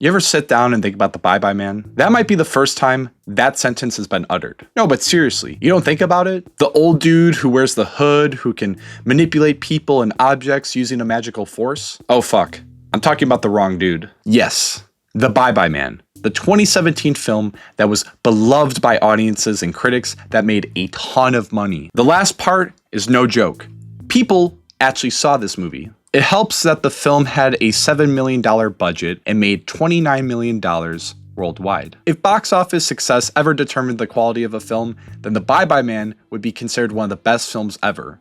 You ever sit down and think about the Bye Bye Man? That might be the first time that sentence has been uttered. No, but seriously, you don't think about it? The old dude who wears the hood, who can manipulate people and objects using a magical force? Oh fuck, I'm talking about the wrong dude. Yes, the Bye Bye Man. The 2017 film that was beloved by audiences and critics that made a ton of money. The last part is no joke. People actually saw this movie. It helps that the film had a $7 million budget and made $29 million worldwide. If box office success ever determined the quality of a film, then The Bye Bye Man would be considered one of the best films ever.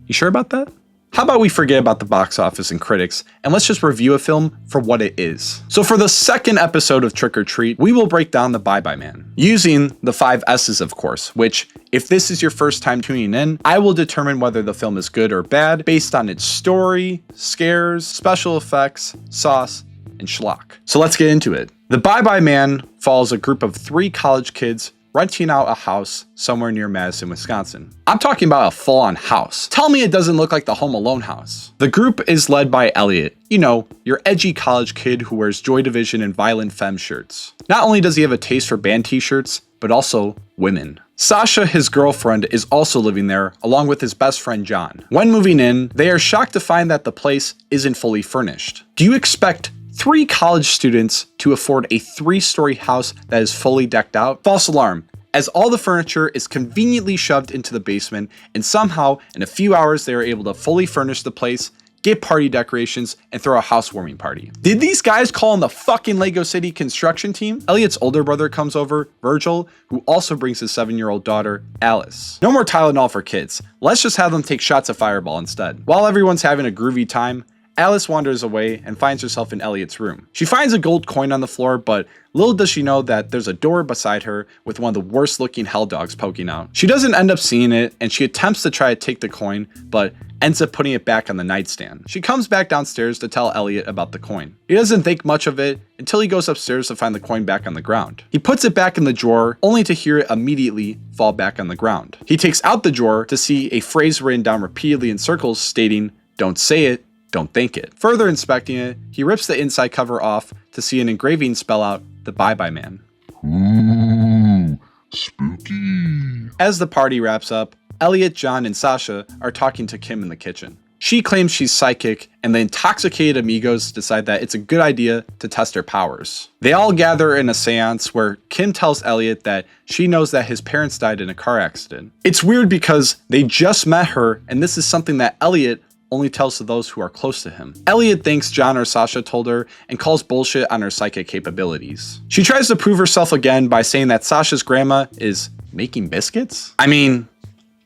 You sure about that? How about we forget about the box office and critics, and let's just review a film for what it is. So for the second episode of Trick or Treat, we will break down The Bye Bye Man, using the 5 S's of course, which, if this is your first time tuning in, I will determine whether the film is good or bad based on its story, scares, special effects, sauce, and schlock. So let's get into it. The Bye Bye Man follows a group of 3 college kids renting out a house somewhere near Madison, Wisconsin. I'm talking about a full-on house. Tell me it doesn't look like the Home Alone house. The group is led by Elliot, you know, your edgy college kid who wears Joy Division and Violent Femme shirts. Not only does he have a taste for band t-shirts, but also women. Sasha, his girlfriend, is also living there, along with his best friend John. When moving in, they are shocked to find that the place isn't fully furnished. Do you expect 3 college students to afford a 3-story house that is fully decked out? False alarm, as all the furniture is conveniently shoved into the basement, and somehow in a few hours they are able to fully furnish the place, get party decorations, and throw a housewarming party. Did these guys call in the fucking Lego City construction team? Elliot's older brother comes over, Virgil, who also brings his 7-year-old daughter, Alice. No more Tylenol for kids. Let's just have them take shots of Fireball instead. While everyone's having a groovy time, Alice wanders away and finds herself in Elliot's room. She finds a gold coin on the floor, but little does she know that there's a door beside her with one of the worst looking hell dogs poking out. She doesn't end up seeing it, and she attempts to try to take the coin, but ends up putting it back on the nightstand. She comes back downstairs to tell Elliot about the coin. He doesn't think much of it until he goes upstairs to find the coin back on the ground. He puts it back in the drawer, only to hear it immediately fall back on the ground. He takes out the drawer to see a phrase written down repeatedly in circles stating, "Don't say it, don't think it." Further inspecting it, he rips the inside cover off to see an engraving spell out The Bye Bye Man. Ooh, spooky. As the party wraps up, Elliot, John, and Sasha are talking to Kim in the kitchen. She claims she's psychic, and the intoxicated amigos decide that it's a good idea to test her powers. They all gather in a seance where Kim tells Elliot that she knows that his parents died in a car accident. It's weird because they just met her, and this is something that Elliot only tells to those who are close to him. Elliot thinks John or Sasha told her and calls bullshit on her psychic capabilities. She tries to prove herself again by saying that Sasha's grandma is making biscuits? I mean,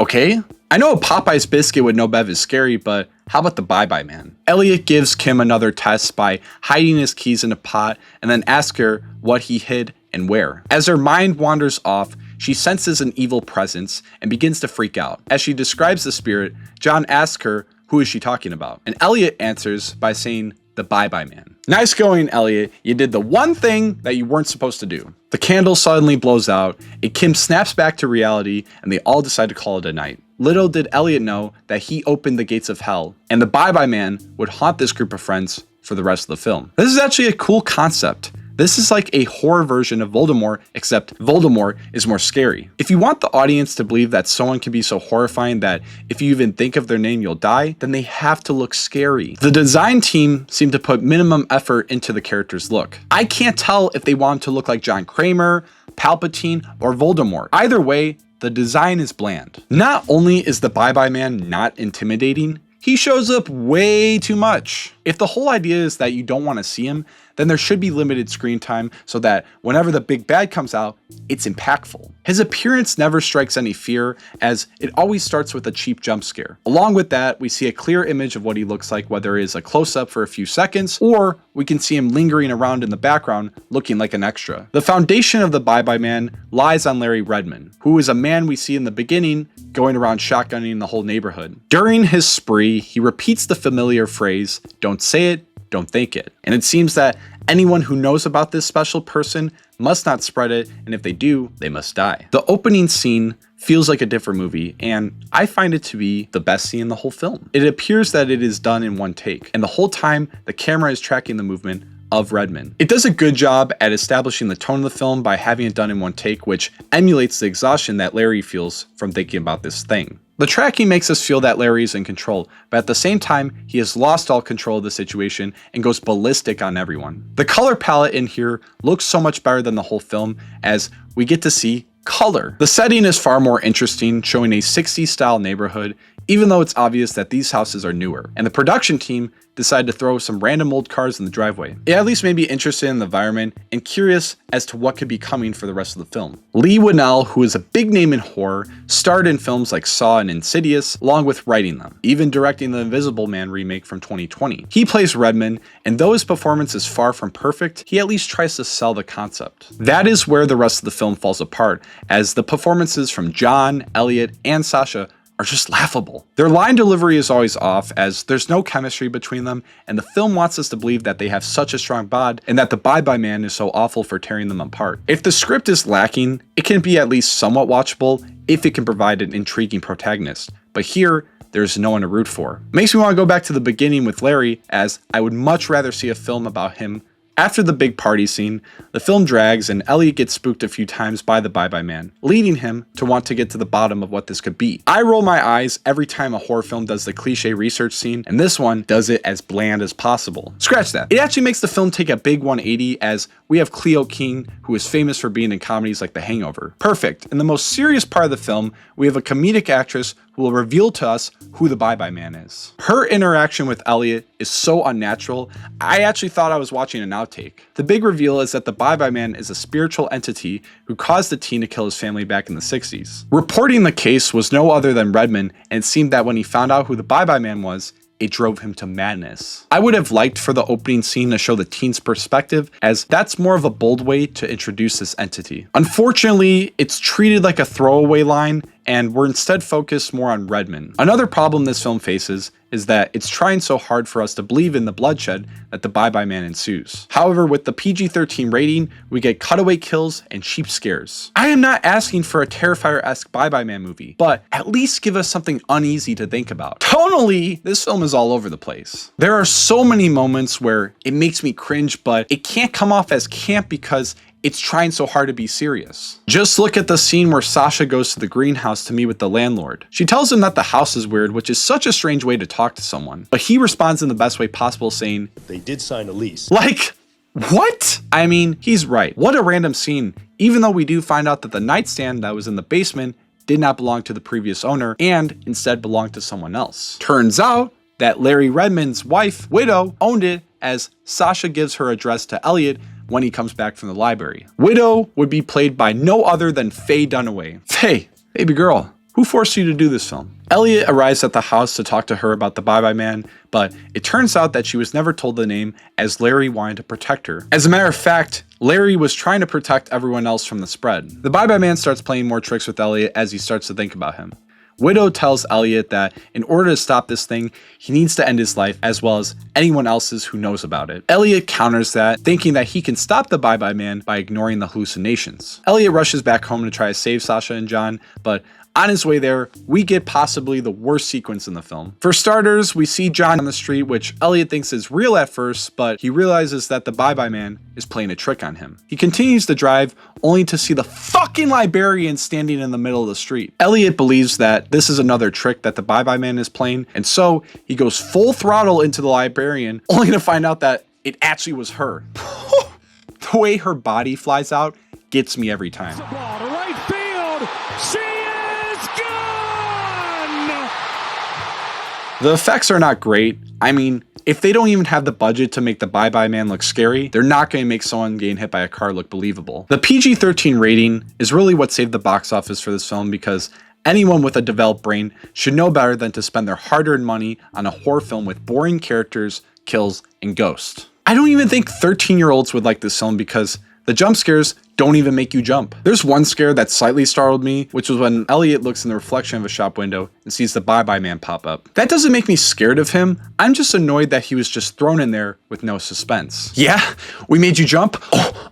okay. I know a Popeye's biscuit with no bev is scary, but how about the Bye Bye Man? Elliot gives Kim another test by hiding his keys in a pot and then asks her what he hid and where. As her mind wanders off, she senses an evil presence and begins to freak out. As she describes the spirit, John asks her, who is she talking about? And Elliot answers by saying, the Bye Bye Man. Nice going, Elliot. You did the one thing that you weren't supposed to do. The candle suddenly blows out, and Kim snaps back to reality, and they all decide to call it a night. Little did Elliot know that he opened the gates of hell, and the Bye Bye Man would haunt this group of friends for the rest of the film. This is actually a cool concept. This is like a horror version of Voldemort, except Voldemort is more scary. If you want the audience to believe that someone can be so horrifying that if you even think of their name you'll die, then they have to look scary. The design team seemed to put minimum effort into the character's look. I can't tell if they want him to look like John Kramer, Palpatine, or Voldemort. Either way, the design is bland. Not only is the Bye Bye Man not intimidating, he shows up way too much. If the whole idea is that you don't want to see him, then there should be limited screen time so that whenever the big bad comes out, it's impactful. His appearance never strikes any fear, as it always starts with a cheap jump scare. Along with that, we see a clear image of what he looks like, whether it is a close-up for a few seconds, or we can see him lingering around in the background looking like an extra. The foundation of the Bye Bye Man lies on Larry Redmond, who is a man we see in the beginning going around shotgunning the whole neighborhood. During his spree, he repeats the familiar phrase, "Don't say it, don't think it. And it seems that anyone who knows about this special person must not spread it, and if they do, they must die. The opening scene feels like a different movie, and I find it to be the best scene in the whole film. It appears that it is done in one take, and the whole time the camera is tracking the movement of Redmond. It does a good job at establishing the tone of the film by having it done in one take, which emulates the exhaustion that Larry feels from thinking about this thing. The tracking makes us feel that Larry is in control, but at the same time, he has lost all control of the situation and goes ballistic on everyone. The color palette in here looks so much better than the whole film, as we get to see color. The setting is far more interesting, showing a 60s style neighborhood, even though it's obvious that these houses are newer. And the production team decided to throw some random old cars in the driveway. It at least made me interested in the environment and curious as to what could be coming for the rest of the film. Leigh Whannell, who is a big name in horror, starred in films like Saw and Insidious, along with writing them, even directing the Invisible Man remake from 2020. He plays Redmond, and though his performance is far from perfect, he at least tries to sell the concept. That is where the rest of the film falls apart, as the performances from John, Elliot, and Sasha are just laughable. Their line delivery is always off, as there's no chemistry between them, and the film wants us to believe that they have such a strong bond and that the Bye-Bye Man is so awful for tearing them apart. If the script is lacking, it can be at least somewhat watchable if it can provide an intriguing protagonist, but here, there's no one to root for. Makes me want to go back to the beginning with Larry, as I would much rather see a film about him. After the big party scene, the film drags and Elliot gets spooked a few times by the Bye-Bye Man, leading him to want to get to the bottom of what this could be. I roll my eyes every time a horror film does the cliche research scene, and this one does it as bland as possible. Scratch that. It actually makes the film take a big 180, as we have Cleo King, who is famous for being in comedies like The Hangover. Perfect. In the most serious part of the film, we have a comedic actress who will reveal to us who the Bye-Bye Man is. Her interaction with Elliot is so unnatural, I actually thought I was watching an outtake. The big reveal is that the Bye-Bye Man is a spiritual entity who caused the teen to kill his family back in the 60s. Reporting the case was no other than Redmond, and it seemed that when he found out who the Bye-Bye Man was, it drove him to madness. I would have liked for the opening scene to show the teen's perspective, as that's more of a bold way to introduce this entity. Unfortunately, it's treated like a throwaway line, and we're instead focused more on Redmond. Another problem this film faces is that it's trying so hard for us to believe in the bloodshed that the Bye-Bye Man ensues. However, with the PG-13 rating, we get cutaway kills and cheap scares. I am not asking for a Terrifier-esque Bye-Bye Man movie, but at least give us something uneasy to think about. Tonally, this film is all over the place. There are so many moments where it makes me cringe, but it can't come off as camp because it's trying so hard to be serious. Just look at the scene where Sasha goes to the greenhouse to meet with the landlord. She tells him that the house is weird, which is such a strange way to talk to someone. But he responds in the best way possible, saying, "They did sign a lease." Like, what? I mean, he's right. What a random scene, even though we do find out that the nightstand that was in the basement did not belong to the previous owner and instead belonged to someone else. Turns out that Larry Redmond's wife, Widow, owned it, as Sasha gives her address to Elliot when he comes back from the library. Widow would be played by no other than Faye Dunaway. Faye, baby girl, who forced you to do this film? Elliot arrives at the house to talk to her about the Bye-Bye Man, but it turns out that she was never told the name, as Larry wanted to protect her. As a matter of fact, Larry was trying to protect everyone else from the spread. The Bye-Bye Man starts playing more tricks with Elliot as he starts to think about him. Widow tells Elliot that in order to stop this thing, he needs to end his life as well as anyone else's who knows about it. Elliot counters that, thinking that he can stop the Bye-Bye Man by ignoring the hallucinations. Elliot rushes back home to try to save Sasha and John, but on his way there, we get possibly the worst sequence in the film. For starters, we see John on the street, which Elliot thinks is real at first, but he realizes that the Bye-Bye Man is playing a trick on him. He continues to drive, only to see the fucking librarian standing in the middle of the street. Elliot believes that this is another trick that the Bye-Bye Man is playing, and so he goes full throttle into the librarian, only to find out that it actually was her. The way her body flies out gets me every time. The effects are not great. I mean, if they don't even have the budget to make the Bye-Bye Man look scary, they're not going to make someone getting hit by a car look believable. The PG-13 rating is really what saved the box office for this film, because anyone with a developed brain should know better than to spend their hard-earned money on a horror film with boring characters, kills, and ghosts. I don't even think 13-year-olds would like this film, because The jump scares don't even make you jump. There's one scare that slightly startled me, which was when Elliot looks in the reflection of a shop window and sees the Bye-Bye Man pop up. That doesn't make me scared of him. I'm just annoyed that he was just thrown in there with no suspense. Yeah, we made you jump?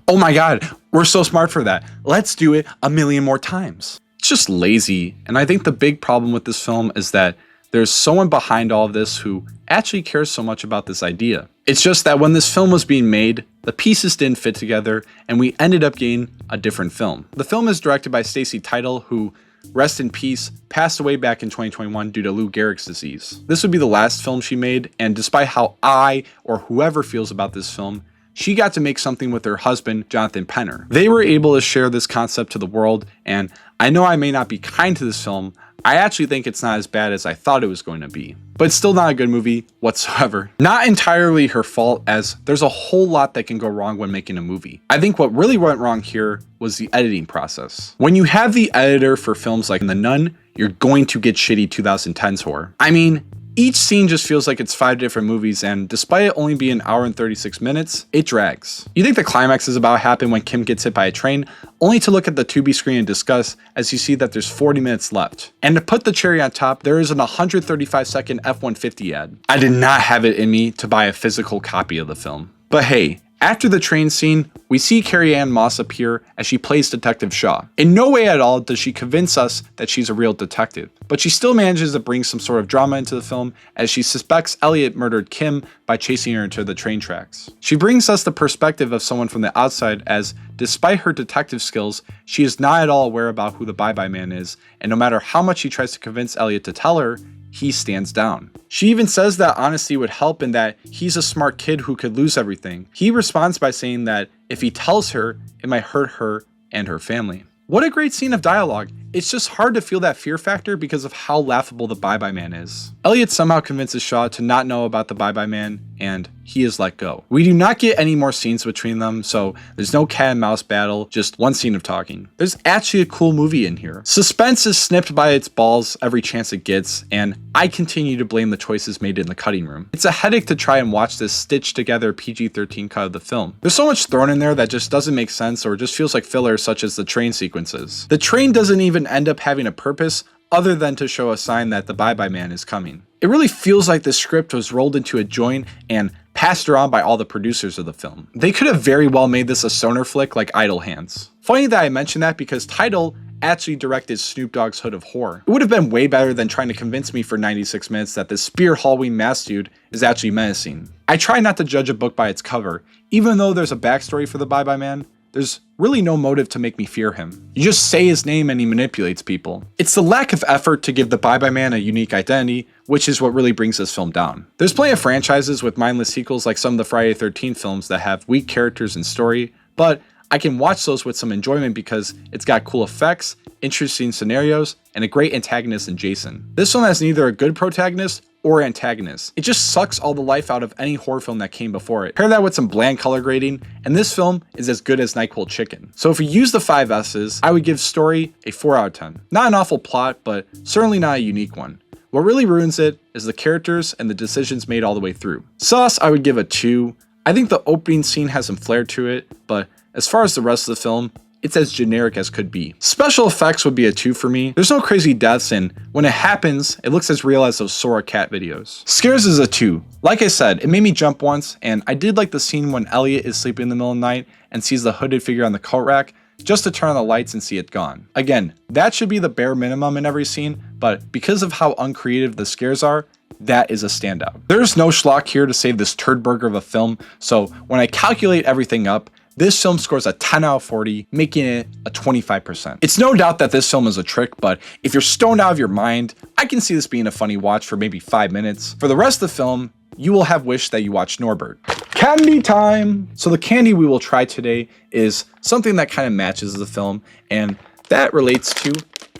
Oh my god, we're so smart for that. Let's do it a million more times. It's just lazy, and I think the big problem with this film is that there's someone behind all of this who actually cares so much about this idea. It's just that when this film was being made, the pieces didn't fit together and we ended up getting a different film. The film is directed by Stacy Title, who, rest in peace, passed away back in 2021 due to Lou Gehrig's disease. This would be the last film she made, and despite how I or whoever feels about this film, she got to make something with her husband, Jonathan Penner. They were able to share this concept to the world, and I know I may not be kind to this film. I actually think it's not as bad as I thought it was going to be, but it's still not a good movie whatsoever. Not entirely her fault, as there's a whole lot that can go wrong when making a movie. I think what really went wrong here was the editing process. When you have the editor for films like The Nun, you're going to get shitty 2010s horror. I mean, each scene just feels like it's 5 different movies, and despite it only being an hour and 36 minutes, it drags. You think the climax is about to happen when Kim gets hit by a train, only to look at the Tubi screen and discuss as you see that there's 40 minutes left. And to put the cherry on top, there is an 135-second F-150 ad. I did not have it in me to buy a physical copy of the film. But hey, after the train scene, we see Carrie-Anne Moss appear as she plays Detective Shaw. In no way at all does she convince us that she's a real detective, but she still manages to bring some sort of drama into the film as she suspects Elliot murdered Kim by chasing her into the train tracks. She brings us the perspective of someone from the outside as, despite her detective skills, she is not at all aware about who the Bye-Bye Man is, and no matter how much she tries to convince Elliot to tell her, he stands down. She even says that honesty would help and that he's a smart kid who could lose everything. He responds by saying that if he tells her, it might hurt her and her family. What a great scene of dialogue. It's just hard to feel that fear factor because of how laughable the Bye-Bye Man is. Elliot somehow convinces Shaw to not know about the Bye-Bye Man, and he is let go. We do not get any more scenes between them, so there's no cat and mouse battle, just one scene of talking. There's actually a cool movie in here. Suspense is snipped by its balls every chance it gets, and I continue to blame the choices made in the cutting room. It's a headache to try and watch this stitched together PG-13 cut of the film. There's so much thrown in there that just doesn't make sense or just feels like filler, such as the train sequences. The train doesn't even end up having a purpose other than to show a sign that the Bye-Bye Man is coming. It really feels like the script was rolled into a joint and passed around by all the producers of the film. They could have very well made this a stoner flick like Idle Hands. Funny that I mentioned that because Tidal actually directed Snoop Dogg's Hood of Horror. It would have been way better than trying to convince me for 96 minutes that this spear Halloween masked dude is actually menacing. I try not to judge a book by its cover. Even though there's a backstory for the Bye-Bye Man, there's really no motive to make me fear him. You just say his name and he manipulates people. It's the lack of effort to give the Bye-Bye Man a unique identity, which is what really brings this film down. There's plenty of franchises with mindless sequels like some of the Friday the 13th films that have weak characters and story, but I can watch those with some enjoyment because it's got cool effects, interesting scenarios, and a great antagonist in Jason. This film has neither a good protagonist or antagonist. It just sucks all the life out of any horror film that came before it. Pair that with some bland color grading, and this film is as good as NyQuil Chicken. So if we use the 5 S's, I would give story a 4 out of 10. Not an awful plot, but certainly not a unique one. What really ruins it is the characters and the decisions made all the way through. Sauce, I would give a 2. I think the opening scene has some flair to it, but as far as the rest of the film, it's as generic as could be. Special effects would be a 2 for me. There's no crazy deaths, and when it happens, it looks as real as those Sora cat videos. Scares is a 2. Like I said, it made me jump once, and I did like the scene when Elliot is sleeping in the middle of the night and sees the hooded figure on the coat rack, just to turn on the lights and see it gone. Again, that should be the bare minimum in every scene, but because of how uncreative the scares are, that is a standout. There's no schlock here to save this turd burger of a film, so when I calculate everything up, this film scores a 10 out of 40, making it a 25%. It's no doubt that this film is a trick, but if you're stoned out of your mind, I can see this being a funny watch for maybe 5 minutes. For the rest of the film, you will have wished that you watched Norbert. Candy time! So the candy we will try today is something that kind of matches the film, and that relates to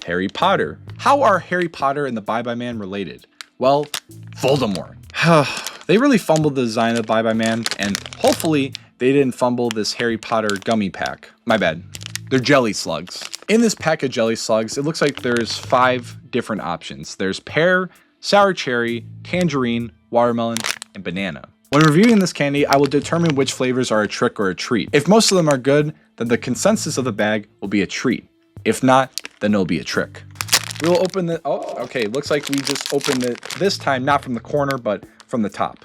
Harry Potter. How are Harry Potter and the Bye-Bye Man related? Well, Voldemort. They really fumbled the design of the Bye-Bye Man, and hopefully they didn't fumble this Harry Potter gummy pack. My bad. They're jelly slugs. In this pack of jelly slugs, it looks like there's 5 different options. There's pear, sour cherry, tangerine, watermelon, and banana. When reviewing this candy, I will determine which flavors are a trick or a treat. If most of them are good, then the consensus of the bag will be a treat. If not, then it'll be a trick. We will open the, oh, okay, looks like we just opened it this time, not from the corner, but from the top.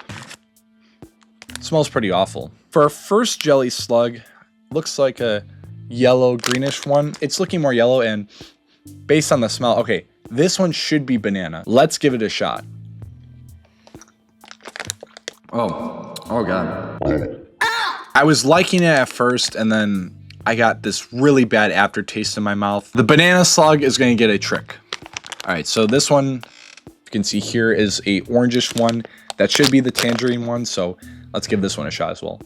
Smells pretty awful. For our first jelly slug, looks like a yellow greenish one. It's looking more yellow, and based on the smell, okay, this one should be banana. Let's give it a shot. Oh God. I was liking it at first, and then I got this really bad aftertaste in my mouth. The banana slug is going to get a trick. All right, so this one, you can see here, is a orangish one. That should be the tangerine one, so let's give this one a shot as well.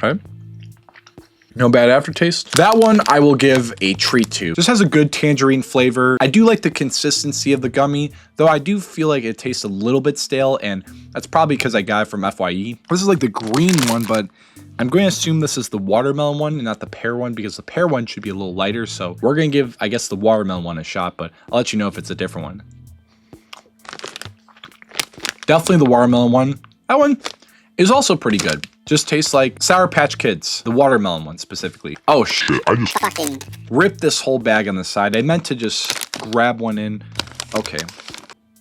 Okay. No bad aftertaste. That one I will give a treat to. This has a good tangerine flavor. I do like the consistency of the gummy, though I do feel like it tastes a little bit stale, and that's probably because I got it from FYE. This is like the green one, but I'm going to assume this is the watermelon one and not the pear one, because the pear one should be a little lighter. So we're going to give, I guess, the watermelon one a shot, but I'll let you know if it's a different one. Definitely the watermelon one. That one is also pretty good. Just tastes like Sour Patch Kids, the watermelon one specifically. Oh shit, I just fucking ripped this whole bag on the side. I meant to just grab one in. Okay.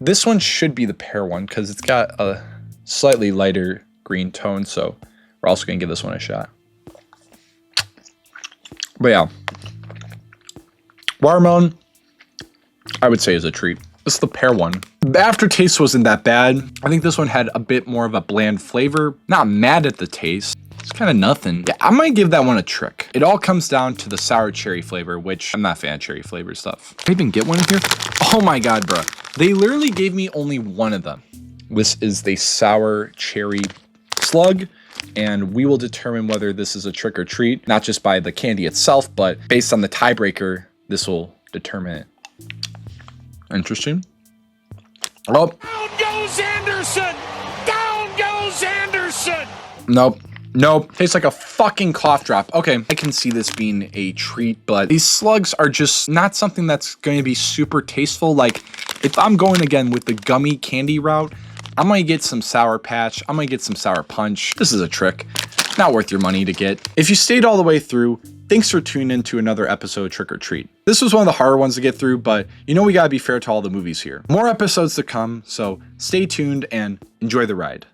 This one should be the pear one because it's got a slightly lighter green tone, so we're also gonna give this one a shot. But yeah. Watermelon, I would say, is a treat. This is the pear one. The aftertaste wasn't that bad. I think this one had a bit more of a bland flavor. Not mad at the taste. It's kind of nothing. Yeah, I'm gonna give that one a trick. It all comes down to the sour cherry flavor, which I'm not a fan of cherry flavor stuff. Did I even get one in here? Oh my God, bro. They literally gave me only one of them. This is the sour cherry slug, and we will determine whether this is a trick or treat, not just by the candy itself, but based on the tiebreaker, this will determine it. Interesting. Oh. Down goes Anderson! Down goes Anderson! Nope. Nope. Tastes like a fucking cough drop. Okay, I can see this being a treat, but these slugs are just not something that's going to be super tasteful. Like, if I'm going again with the gummy candy route, I'm going to get some Sour Patch. I'm going to get some Sour Punch. This is a trick. Not worth your money to get. If you stayed all the way through, thanks for tuning in to another episode of Trick or Treat. This was one of the harder ones to get through, but you know we gotta be fair to all the movies here. More episodes to come, so stay tuned and enjoy the ride.